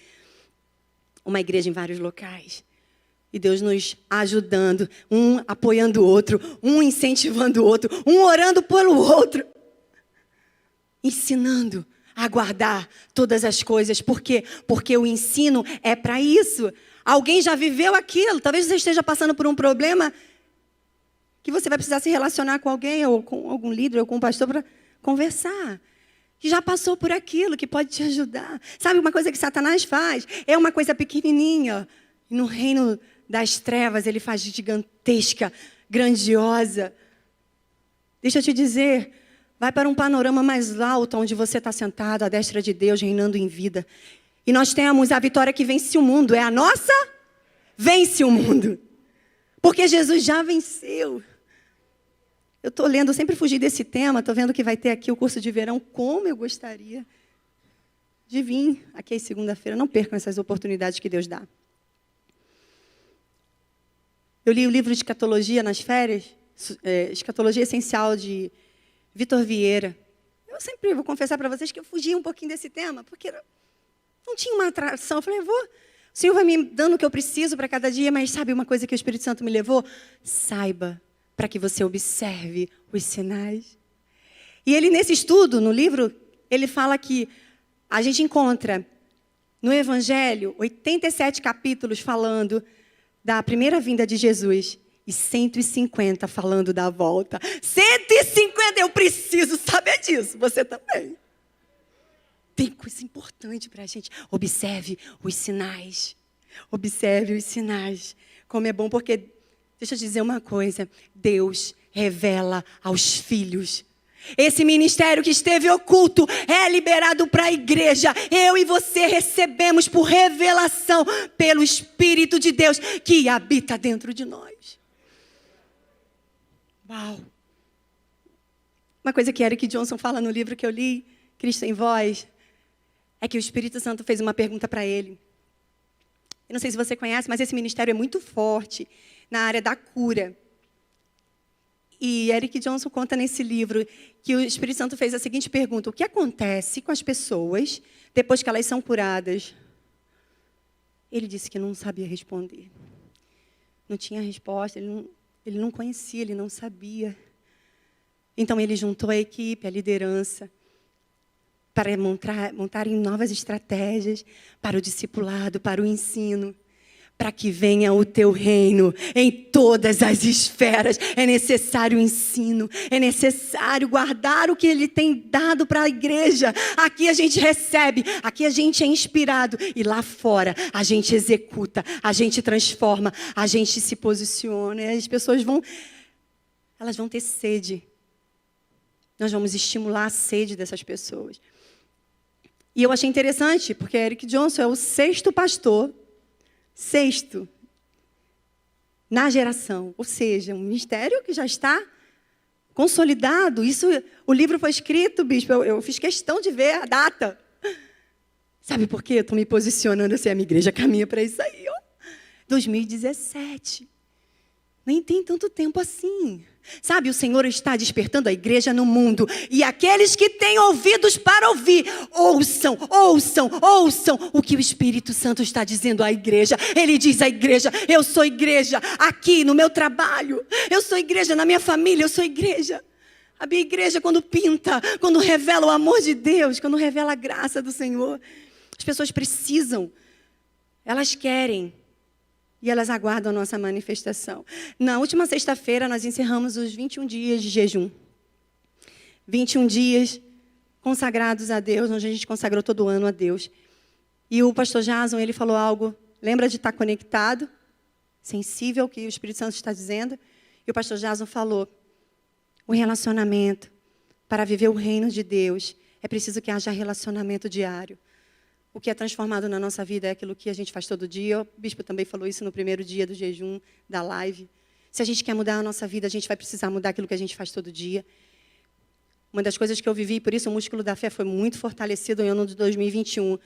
uma igreja em vários locais. E Deus nos ajudando, um apoiando o outro, um incentivando o outro, um orando pelo outro, ensinando a guardar todas as coisas. Por quê? Porque o ensino é para isso. Alguém já viveu aquilo, talvez você esteja passando por um problema que você vai precisar se relacionar com alguém, ou com algum líder, ou com um pastor, para conversar. Que já passou por aquilo, que pode te ajudar. Sabe uma coisa que Satanás faz? É uma coisa pequenininha. No reino das trevas, ele faz gigantesca, grandiosa. Deixa eu te dizer, vai para um panorama mais alto, onde você está sentado, à destra de Deus, reinando em vida. E nós temos a vitória que vence o mundo. É a nossa? Vence o mundo. Porque Jesus já venceu. Eu estou lendo, eu sempre fugi desse tema, estou vendo que vai ter aqui o curso de verão. Como eu gostaria de vir aqui segunda-feira. Não percam essas oportunidades que Deus dá. Eu li o livro de escatologia nas férias, Escatologia Essencial de Vitor Vieira. Eu sempre vou confessar para vocês que eu fugi um pouquinho desse tema, porque não tinha uma atração. Eu falei, o Senhor vai me dando o que eu preciso para cada dia, mas sabe uma coisa que o Espírito Santo me levou? Saiba, para que você observe os sinais. E ele, nesse estudo, no livro, ele fala que a gente encontra no Evangelho 87 capítulos falando da primeira vinda de Jesus e 150 falando da volta. 150, eu preciso saber disso. Você também. Tem coisa importante para a gente. Observe os sinais. Observe os sinais. Como é bom, porque, deixa eu dizer uma coisa. Deus revela aos filhos. Esse ministério que esteve oculto é liberado para a igreja. Eu e você recebemos por revelação pelo Espírito de Deus que habita dentro de nós. Uau! Uma coisa que Eric Johnson fala no livro que eu li, Cristo em Vós, é que o Espírito Santo fez uma pergunta para ele. Eu não sei se você conhece, mas esse ministério é muito forte na área da cura. E Eric Johnson conta nesse livro que o Espírito Santo fez a seguinte pergunta: o que acontece com as pessoas depois que elas são curadas? Ele disse que não sabia responder. Não tinha resposta, ele não conhecia, ele não sabia. Então, ele juntou a equipe, a liderança, para montarem novas estratégias para o discipulado, para o ensino, para que venha o teu reino em todas as esferas. É necessário ensino, é necessário guardar o que ele tem dado para a igreja. Aqui a gente recebe, aqui a gente é inspirado, e lá fora a gente executa, a gente transforma, a gente se posiciona, e as pessoas elas vão ter sede. Nós vamos estimular a sede dessas pessoas. E eu achei interessante, porque Eric Johnson é o 6º pastor, 6º, na geração. Ou seja, um ministério que já está consolidado. O livro foi escrito, bispo, eu fiz questão de ver a data. Sabe por quê? Eu estou me posicionando assim, a minha igreja caminha para isso aí. 2017. Nem tem tanto tempo assim. Sabe, o Senhor está despertando a igreja no mundo. E aqueles que têm ouvidos para ouvir, ouçam o que o Espírito Santo está dizendo à igreja. Ele diz à igreja: eu sou igreja aqui no meu trabalho. Eu sou igreja na minha família, eu sou igreja. A minha igreja, quando pinta, quando revela o amor de Deus, quando revela a graça do Senhor, as pessoas precisam, elas querem. E elas aguardam a nossa manifestação. Na última sexta-feira, nós encerramos os 21 dias de jejum. 21 dias consagrados a Deus, onde a gente consagrou todo ano a Deus. E o pastor Jason, ele falou algo, lembra de estar conectado, sensível ao que o Espírito Santo está dizendo? E o pastor Jason falou, o relacionamento, para viver o reino de Deus, é preciso que haja relacionamento diário. O que é transformado na nossa vida é aquilo que a gente faz todo dia. O bispo também falou isso no primeiro dia do jejum, da live. Se a gente quer mudar a nossa vida, a gente vai precisar mudar aquilo que a gente faz todo dia. Uma das coisas que eu vivi, por isso o músculo da fé foi muito fortalecido no ano de 2021,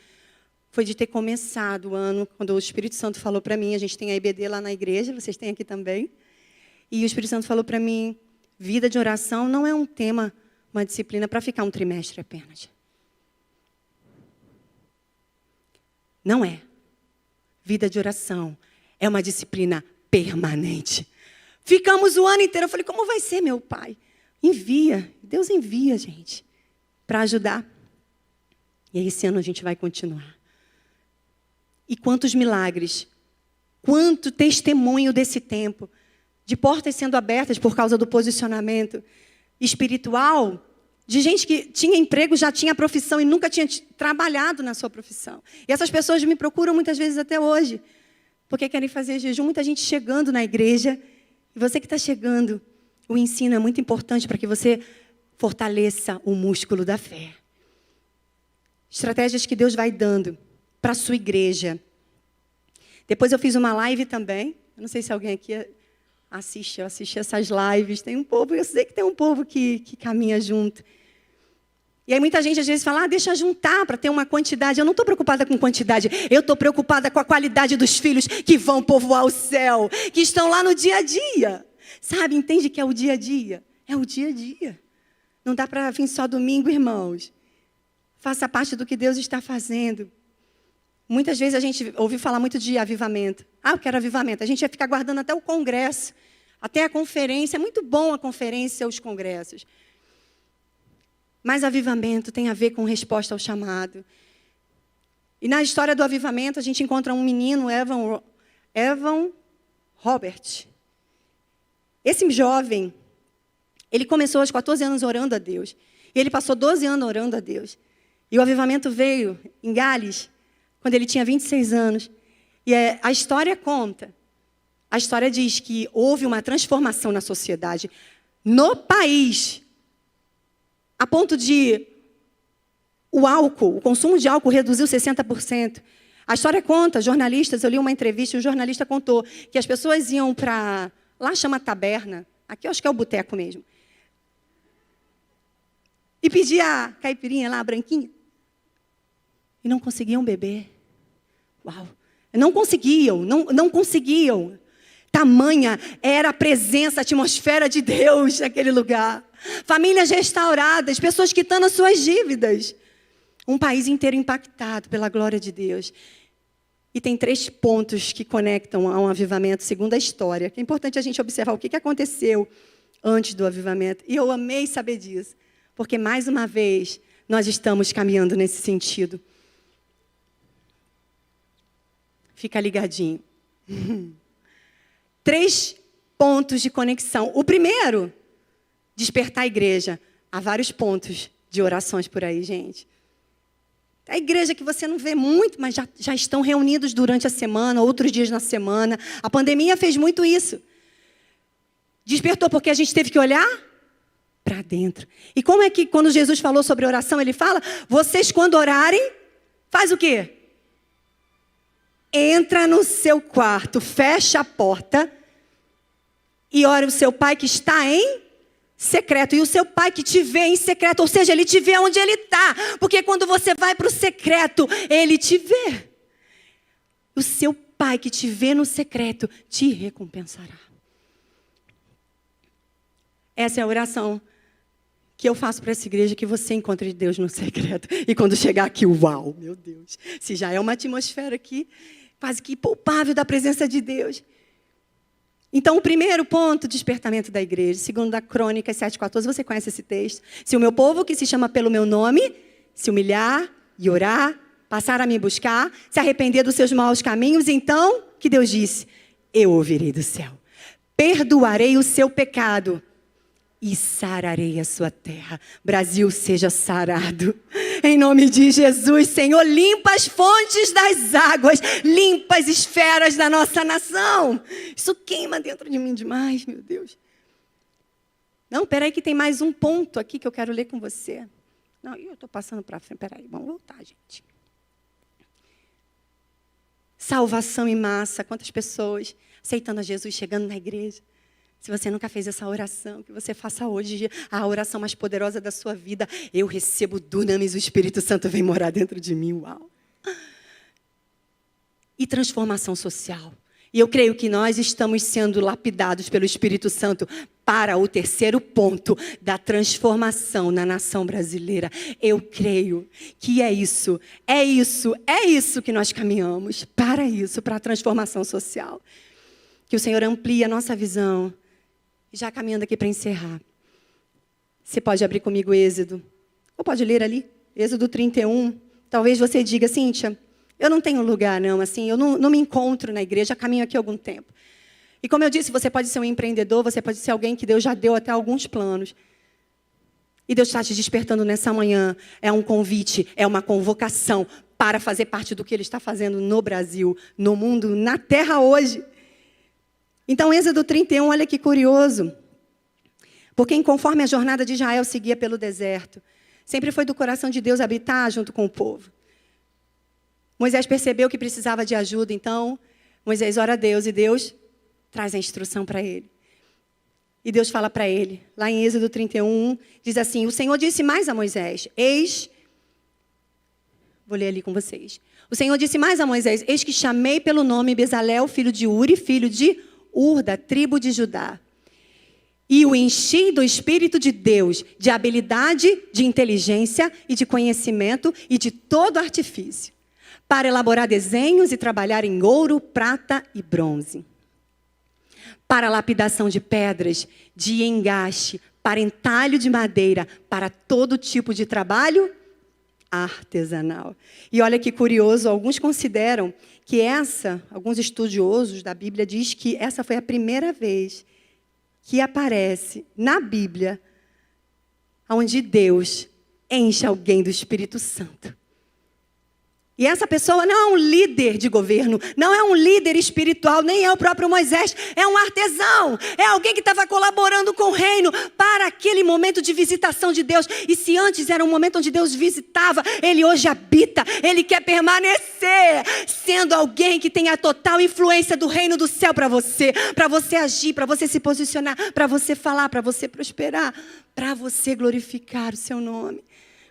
foi de ter começado o ano, quando o Espírito Santo falou para mim, a gente tem a IBD lá na igreja, vocês têm aqui também, e o Espírito Santo falou para mim, vida de oração não é um tema, uma disciplina para ficar um trimestre apenas. Não é. Vida de oração é uma disciplina permanente. Ficamos o ano inteiro. Eu falei, como vai ser, meu pai? Envia. Deus envia, gente, para ajudar. E aí, esse ano a gente vai continuar. E quantos milagres, quanto testemunho desse tempo, de portas sendo abertas por causa do posicionamento espiritual, de gente que tinha emprego, já tinha profissão e nunca tinha trabalhado na sua profissão. E essas pessoas me procuram muitas vezes até hoje, porque querem fazer jejum. Muita gente chegando na igreja. E você que está chegando, o ensino é muito importante para que você fortaleça o músculo da fé. Estratégias que Deus vai dando para a sua igreja. Depois eu fiz uma live também. Eu não sei se alguém aqui assiste, eu assisti essas lives. Tem um povo, eu sei que tem um povo que caminha junto. E aí muita gente às vezes fala, deixa juntar para ter uma quantidade. Eu não estou preocupada com quantidade, eu estou preocupada com a qualidade dos filhos que vão povoar o céu, que estão lá no dia a dia. Sabe, entende que é o dia a dia? É o dia a dia. Não dá para vir só domingo, irmãos. Faça parte do que Deus está fazendo. Muitas vezes a gente ouve falar muito de avivamento. Eu quero avivamento. A gente vai ficar guardando até o congresso, até a conferência. É muito bom a conferência, os congressos. Mas avivamento tem a ver com resposta ao chamado. E na história do avivamento, a gente encontra um menino, Evan Robert. Esse jovem, ele começou aos 14 anos orando a Deus. E ele passou 12 anos orando a Deus. E o avivamento veio em Gales, quando ele tinha 26 anos. E a história conta. A história diz que houve uma transformação na sociedade, no país, a ponto de o consumo de álcool reduziu 60%. A história conta, jornalistas, eu li uma entrevista, e o jornalista contou que as pessoas iam para, lá chama taberna, aqui eu acho que é o boteco mesmo, e pedia a caipirinha lá, a branquinha, e não conseguiam beber. Uau! Não conseguiam. Tamanha era a presença, a atmosfera de Deus naquele lugar. Famílias restauradas, pessoas quitando as suas dívidas. Um país inteiro impactado pela glória de Deus. E tem 3 pontos que conectam a um avivamento, segundo a história. Que é importante a gente observar o que aconteceu antes do avivamento. E eu amei saber disso, porque mais uma vez nós estamos caminhando nesse sentido. Fica ligadinho. 3 pontos de conexão. O primeiro, despertar a igreja. Há vários pontos de orações por aí, gente. A igreja que você não vê muito, mas já estão reunidos durante a semana, outros dias na semana. A pandemia fez muito isso. Despertou porque a gente teve que olhar para dentro. E como é que quando Jesus falou sobre oração, ele fala, vocês quando orarem, faz o quê? Entra no seu quarto, fecha a porta e ora o seu pai que está em secreto. E o seu pai que te vê em secreto, ou seja, ele te vê onde ele está. Porque quando você vai para o secreto, ele te vê. O seu pai que te vê no secreto te recompensará. Essa é a oração que eu faço para essa igreja, que você encontre Deus no secreto. E quando chegar aqui, uau, meu Deus. Se já é uma atmosfera aqui, quase que impalpável da presença de Deus. Então, o primeiro ponto, despertamento da igreja. Segundo a Crônicas 7,14, você conhece esse texto? Se o meu povo, que se chama pelo meu nome, se humilhar e orar, passar a me buscar, se arrepender dos seus maus caminhos, então, que Deus disse? Eu ouvirei do céu. Perdoarei o seu pecado e sararei a sua terra. Brasil, seja sarado. Em nome de Jesus, Senhor, limpa as fontes das águas, limpa as esferas da nossa nação. Isso queima dentro de mim demais, meu Deus. Não, peraí que tem mais um ponto aqui que eu quero ler com você. Não, eu estou passando para frente. Peraí, vamos voltar, gente. Salvação em massa. Quantas pessoas aceitando a Jesus, chegando na igreja. Se você nunca fez essa oração, que você faça hoje a oração mais poderosa da sua vida. Eu recebo dunamis, o Espírito Santo vem morar dentro de mim. Uau! E transformação social. E eu creio que nós estamos sendo lapidados pelo Espírito Santo para o terceiro ponto da transformação na nação brasileira. Eu creio que é isso que nós caminhamos. Para isso, para a transformação social. Que o Senhor amplie a nossa visão. Já caminhando aqui para encerrar. Você pode abrir comigo Êxodo. Ou pode ler ali, Êxodo 31. Talvez você diga, Cíntia, eu não tenho lugar não, assim, eu não me encontro na igreja, já caminho aqui há algum tempo. E como eu disse, você pode ser um empreendedor, você pode ser alguém que Deus já deu até alguns planos. E Deus está te despertando nessa manhã. É um convite, é uma convocação para fazer parte do que Ele está fazendo no Brasil, no mundo, na terra hoje. Então, Êxodo 31, olha que curioso. Porque conforme a jornada de Israel seguia pelo deserto, sempre foi do coração de Deus habitar junto com o povo. Moisés percebeu que precisava de ajuda, então Moisés ora a Deus e Deus traz a instrução para ele. E Deus fala para ele, lá em Êxodo 31, diz assim, o Senhor disse mais a Moisés, vou ler ali com vocês. O Senhor disse mais a Moisés, eis que chamei pelo nome Bezalel, filho de Uri, filho de Ur, da tribo de Judá. E o enchi do Espírito de Deus, de habilidade, de inteligência e de conhecimento e de todo artifício, para elaborar desenhos e trabalhar em ouro, prata e bronze. Para lapidação de pedras, de engaste, para entalho de madeira, para todo tipo de trabalho artesanal. E olha que curioso, alguns consideram que alguns estudiosos da Bíblia diz que essa foi a primeira vez que aparece na Bíblia onde Deus enche alguém do Espírito Santo. E essa pessoa não é um líder de governo, não é um líder espiritual, nem é o próprio Moisés, é um artesão, é alguém que estava colaborando com o reino para aquele momento de visitação de Deus. E se antes era um momento onde Deus visitava, Ele hoje habita, Ele quer permanecer, sendo alguém que tem a total influência do reino do céu para você agir, para você se posicionar, para você falar, para você prosperar, para você glorificar o seu nome.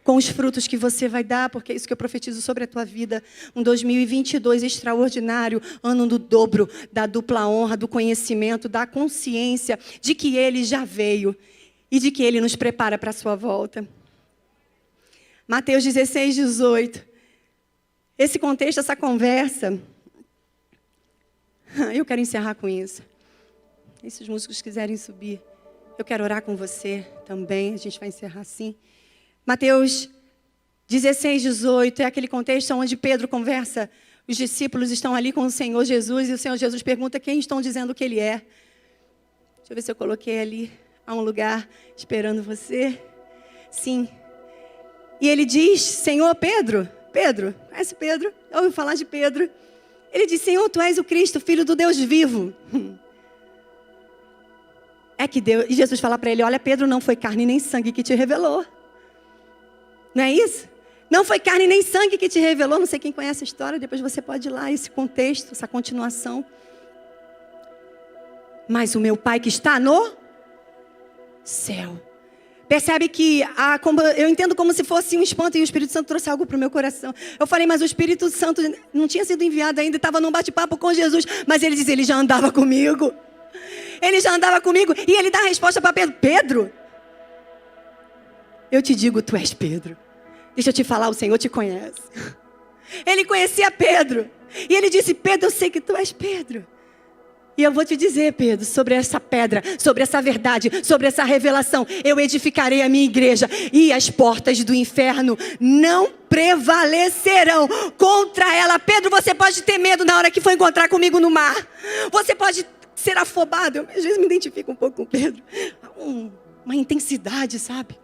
Com os frutos que você vai dar, porque é isso que eu profetizo sobre a tua vida. Um 2022 extraordinário, ano do dobro, da dupla honra, do conhecimento, da consciência de que Ele já veio e de que Ele nos prepara para a sua volta. Mateus 16, 18. Esse contexto, essa conversa, eu quero encerrar com isso. E se os músicos quiserem subir. Eu quero orar com você também. A gente vai encerrar assim. Mateus 16, 18 é aquele contexto onde Pedro conversa. Os discípulos estão ali com o Senhor Jesus e o Senhor Jesus pergunta quem estão dizendo que Ele é. Deixa eu ver se eu coloquei ali. Há um lugar esperando você. Sim. E ele diz, Senhor, Pedro, conhece Pedro? Ouviu falar de Pedro? Ele diz, Senhor, Tu és o Cristo, Filho do Deus vivo. É que Deus, e Jesus fala para ele, olha, Pedro, não foi carne nem sangue que te revelou. Não é isso? Não foi carne nem sangue que te revelou. Não sei quem conhece a história, depois você pode ir lá, esse contexto, essa continuação. Mas o meu Pai que está no céu. Percebe que eu entendo como se fosse um espanto e o Espírito Santo trouxe algo para o meu coração. Eu falei, mas o Espírito Santo não tinha sido enviado ainda, estava num bate-papo com Jesus. Mas ele diz, ele já andava comigo. Ele já andava comigo. E ele dá a resposta para Pedro. Pedro, eu te digo, tu és Pedro. Deixa eu te falar, o Senhor te conhece. Ele conhecia Pedro. E ele disse, Pedro, eu sei que tu és Pedro. E eu vou te dizer, Pedro, sobre essa pedra, sobre essa verdade, sobre essa revelação, eu edificarei a minha igreja e as portas do inferno não prevalecerão contra ela. Pedro, você pode ter medo na hora que for encontrar comigo no mar. Você pode ser afobado. Eu às vezes me identifico um pouco com Pedro. Uma intensidade, sabe?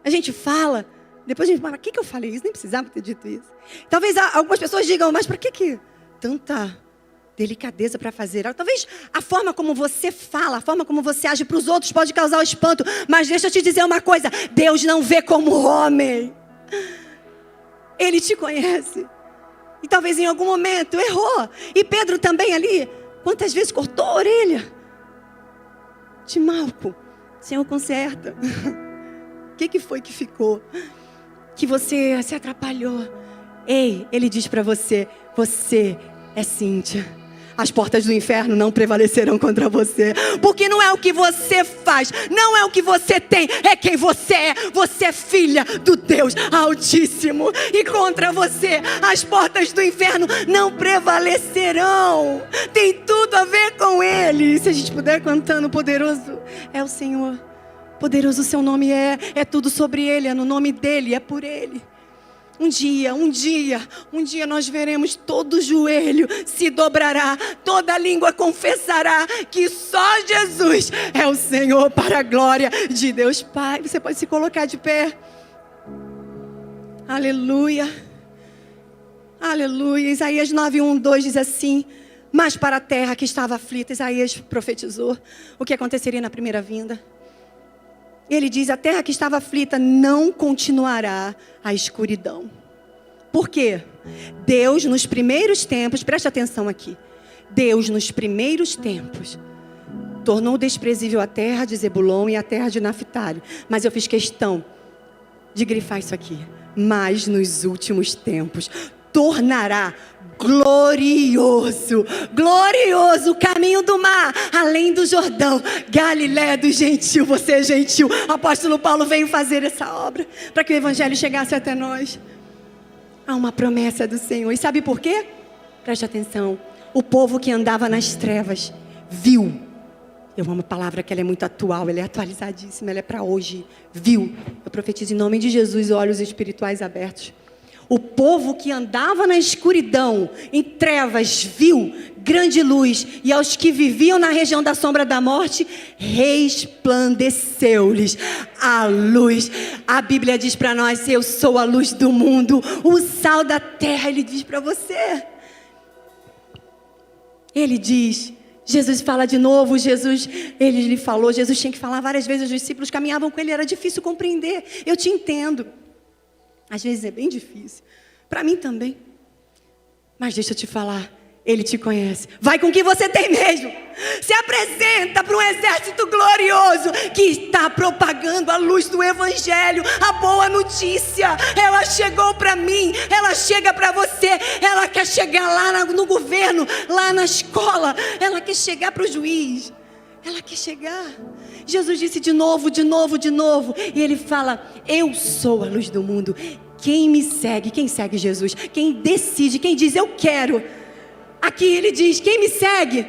A gente fala, depois a gente fala, por que eu falei isso? Nem precisava ter dito isso. Talvez algumas pessoas digam, mas por que tanta delicadeza para fazer? Talvez a forma como você fala, a forma como você age para os outros pode causar o espanto. Mas deixa eu te dizer uma coisa, Deus não vê como homem. Ele te conhece. E talvez em algum momento errou. E Pedro também ali, quantas vezes cortou a orelha de Malco. Senhor, conserta. O que foi que ficou? Que você se atrapalhou. Ei, ele diz para você, você é Cíntia. As portas do inferno não prevalecerão contra você. Porque não é o que você faz, não é o que você tem, é quem você é. Você é filha do Deus Altíssimo. E contra você, as portas do inferno não prevalecerão. Tem tudo a ver com Ele. Se a gente puder cantando, poderoso é o Senhor. Poderoso o seu nome é tudo sobre Ele, é no nome dEle, é por Ele. Um dia nós veremos todo joelho se dobrará, toda língua confessará que só Jesus é o Senhor para a glória de Deus Pai. Você pode se colocar de pé. Aleluia. Aleluia. Isaías 9:1-2 diz assim, mas para a terra que estava aflita, Isaías profetizou o que aconteceria na primeira vinda. Ele diz, a terra que estava aflita não continuará a escuridão. Por quê? Deus nos primeiros tempos, preste atenção aqui. Deus nos primeiros tempos tornou desprezível a terra de Zebulon e a terra de Naftali. Mas eu fiz questão de grifar isso aqui. Mas nos últimos tempos tornará glorioso o caminho do mar, além do Jordão, Galiléia dos gentios. Você é gentil. O apóstolo Paulo veio fazer essa obra para que o evangelho chegasse até nós. Há uma promessa do Senhor. E sabe por quê? Preste atenção. O povo que andava nas trevas viu. Eu amo a palavra que ela é muito atual, ela é atualizadíssima, ela é para hoje. Viu. Eu profetizo em nome de Jesus, olhos espirituais abertos. O povo que andava na escuridão, em trevas, viu grande luz. E aos que viviam na região da sombra da morte, resplandeceu-lhes a luz. A Bíblia diz para nós, eu sou a luz do mundo, o sal da terra. Ele diz para você. Ele diz, Jesus fala de novo, ele lhe falou, Jesus tinha que falar várias vezes, os discípulos caminhavam com ele, era difícil compreender. Eu te entendo. Às vezes é bem difícil. Para mim também. Mas deixa eu te falar. Ele te conhece. Vai com o que você tem mesmo. Se apresenta para um exército glorioso que está propagando a luz do Evangelho. A boa notícia. Ela chegou para mim. Ela chega para você. Ela quer chegar lá no governo. Lá na escola. Ela quer chegar para o juiz. Ela quer chegar. Jesus disse de novo. E ele fala, eu sou a luz do mundo. Quem me segue, quem segue Jesus? Quem decide, quem diz eu quero. Aqui ele diz, quem me segue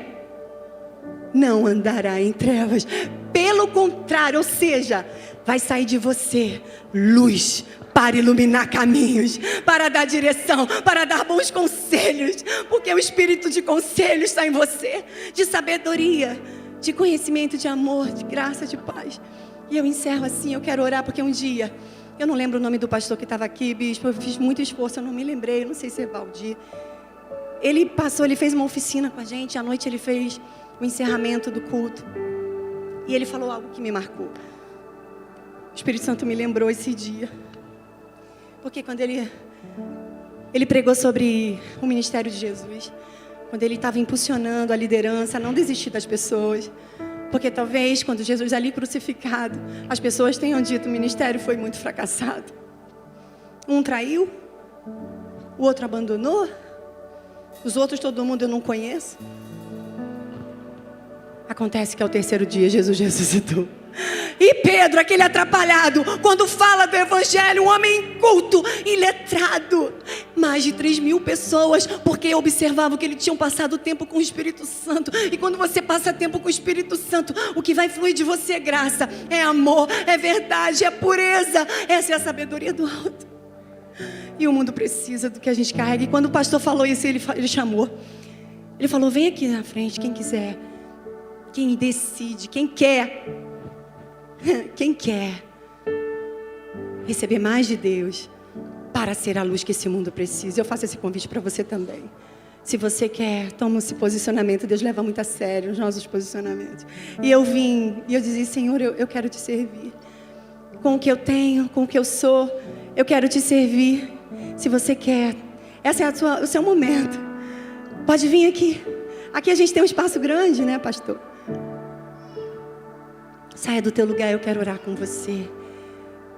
não andará em trevas. Pelo contrário, ou seja, vai sair de você luz para iluminar caminhos, para dar direção, para dar bons conselhos, porque o espírito de conselho está em você, de sabedoria, de conhecimento, de amor, de graça, de paz. E eu encerro assim, eu quero orar, porque um dia, eu não lembro o nome do pastor que estava aqui, bispo, eu fiz muito esforço, eu não me lembrei, eu não sei se é Valdir. Ele fez uma oficina com a gente, à noite ele fez o encerramento do culto. E ele falou algo que me marcou. O Espírito Santo me lembrou esse dia. Porque quando ele pregou sobre o ministério de Jesus, quando ele estava impulsionando a liderança, a não desistir das pessoas. Porque talvez, quando Jesus ali crucificado, as pessoas tenham dito, o ministério foi muito fracassado. Um traiu, o outro abandonou, os outros todo mundo eu não conheço. Acontece que ao terceiro dia Jesus ressuscitou. E Pedro, aquele atrapalhado, quando fala do evangelho, um homem inculto, iletrado, mais de 3.000 pessoas, porque observavam que eles tinham passado tempo com o Espírito Santo. E quando você passa tempo com o Espírito Santo, o que vai fluir de você é graça, é amor, é verdade, é pureza. Essa é a sabedoria do alto. E o mundo precisa do que a gente carrega. E quando o pastor falou isso, ele chamou. Ele falou, vem aqui na frente, quem quiser. Quem decide, quem quer receber mais de Deus para ser a luz que esse mundo precisa. Eu faço esse convite para você também. Se você quer, toma esse posicionamento. Deus leva muito a sério os nossos posicionamentos. E eu vim, e eu dizia, Senhor, eu quero te servir. Com o que eu tenho, com o que eu sou, eu quero te servir. Se você quer, esse é o seu momento. Pode vir aqui. Aqui a gente tem um espaço grande, né, pastor? Saia do teu lugar, eu quero orar com você.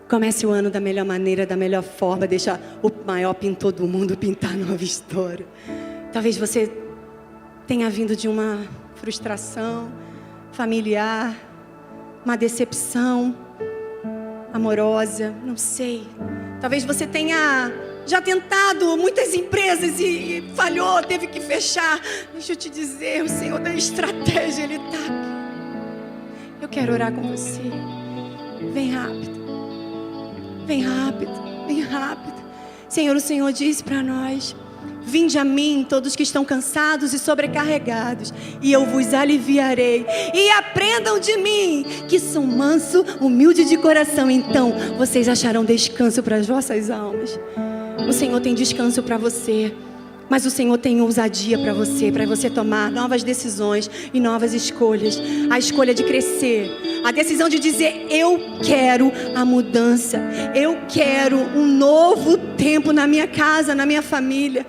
Comece o ano da melhor maneira, da melhor forma. Deixa o maior pintor do mundo pintar nova história. Talvez você tenha vindo de uma frustração familiar, uma decepção amorosa, não sei. Talvez você tenha já tentado muitas empresas e falhou, teve que fechar. Deixa eu te dizer, o Senhor da estratégia, Ele está aqui. Eu quero orar com você. Vem rápido. Vem rápido. Vem rápido. Senhor, o Senhor disse para nós: vinde a mim, todos que estão cansados e sobrecarregados, e eu vos aliviarei. E aprendam de mim, que sou manso, humilde de coração. Então vocês acharão descanso para as vossas almas. O Senhor tem descanso para você. Mas o Senhor tem ousadia para você tomar novas decisões e novas escolhas. A escolha de crescer, a decisão de dizer, eu quero a mudança. Eu quero um novo tempo na minha casa, na minha família.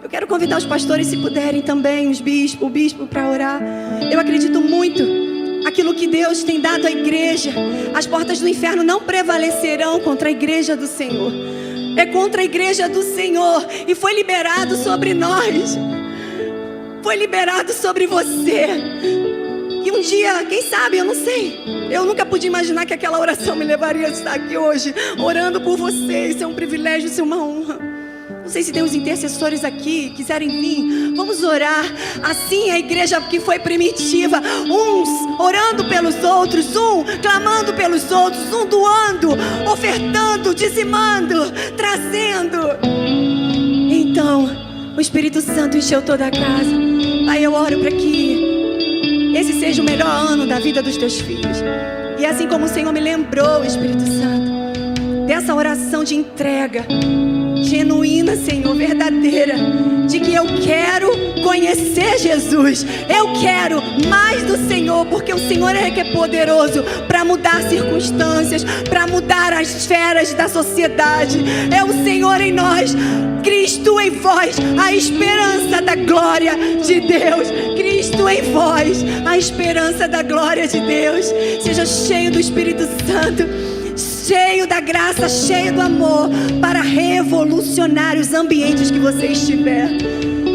Eu quero convidar os pastores, se puderem também, o bispo para orar. Eu acredito muito aquilo que Deus tem dado à igreja. As portas do inferno não prevalecerão contra a igreja do Senhor. É contra a igreja do Senhor. E foi liberado sobre nós. Foi liberado sobre você. E um dia, quem sabe, eu não sei. Eu nunca pude imaginar que aquela oração me levaria a estar aqui hoje, orando por vocês. Isso é um privilégio, isso é uma honra. Não sei se tem os intercessores aqui, quiserem vir. Vamos orar. Assim a igreja que foi primitiva. Uns orando pelos outros, um clamando pelos outros, um doando, ofertando, dizimando, trazendo. Então, o Espírito Santo encheu toda a casa. Aí eu oro para que esse seja o melhor ano da vida dos teus filhos. E assim como o Senhor me lembrou, Espírito Santo, dessa oração de entrega genuína, Senhor, verdadeira, de que eu quero conhecer Jesus, eu quero mais do Senhor, porque o Senhor é que é poderoso para mudar circunstâncias, para mudar as esferas da sociedade. É o Senhor em nós, Cristo em vós, a esperança da glória de Deus. Cristo em vós, a esperança da glória de Deus. Seja cheio do Espírito Santo, cheio da graça, cheio do amor, para revolucionar os ambientes que você estiver.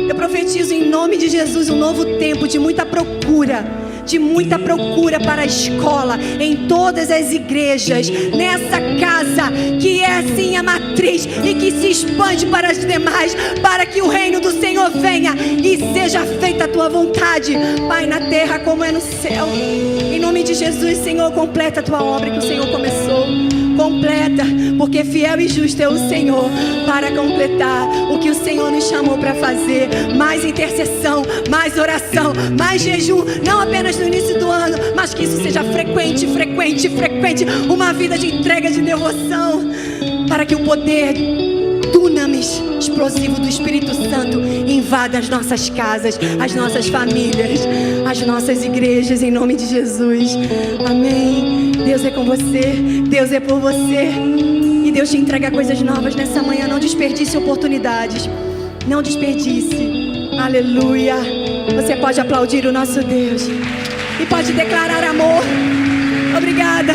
Eu profetizo em nome de Jesus um novo tempo de muita procura, de muita procura para a escola, em todas as igrejas, nessa casa, que é assim a matriz e que se expande para as demais, para que o reino do Senhor venha e seja feita a tua vontade, Pai, na terra como é no céu. Em nome de Jesus, Senhor, completa a tua obra que o Senhor começou. Completa, porque fiel e justo é o Senhor para completar o que o Senhor nos chamou para fazer. Mais intercessão, mais oração, mais jejum, não apenas no início do ano, mas que isso seja frequente, uma vida de entrega, de devoção, para que o poder dunamis explosivo do Espírito Santo invada as nossas casas, as nossas famílias, as nossas igrejas, em nome de Jesus. Amém. Deus é com você, Deus é por você, e Deus te entrega coisas novas nessa manhã. Não desperdice oportunidades, não desperdice. Aleluia. Você pode aplaudir o nosso Deus e pode declarar amor. Obrigada.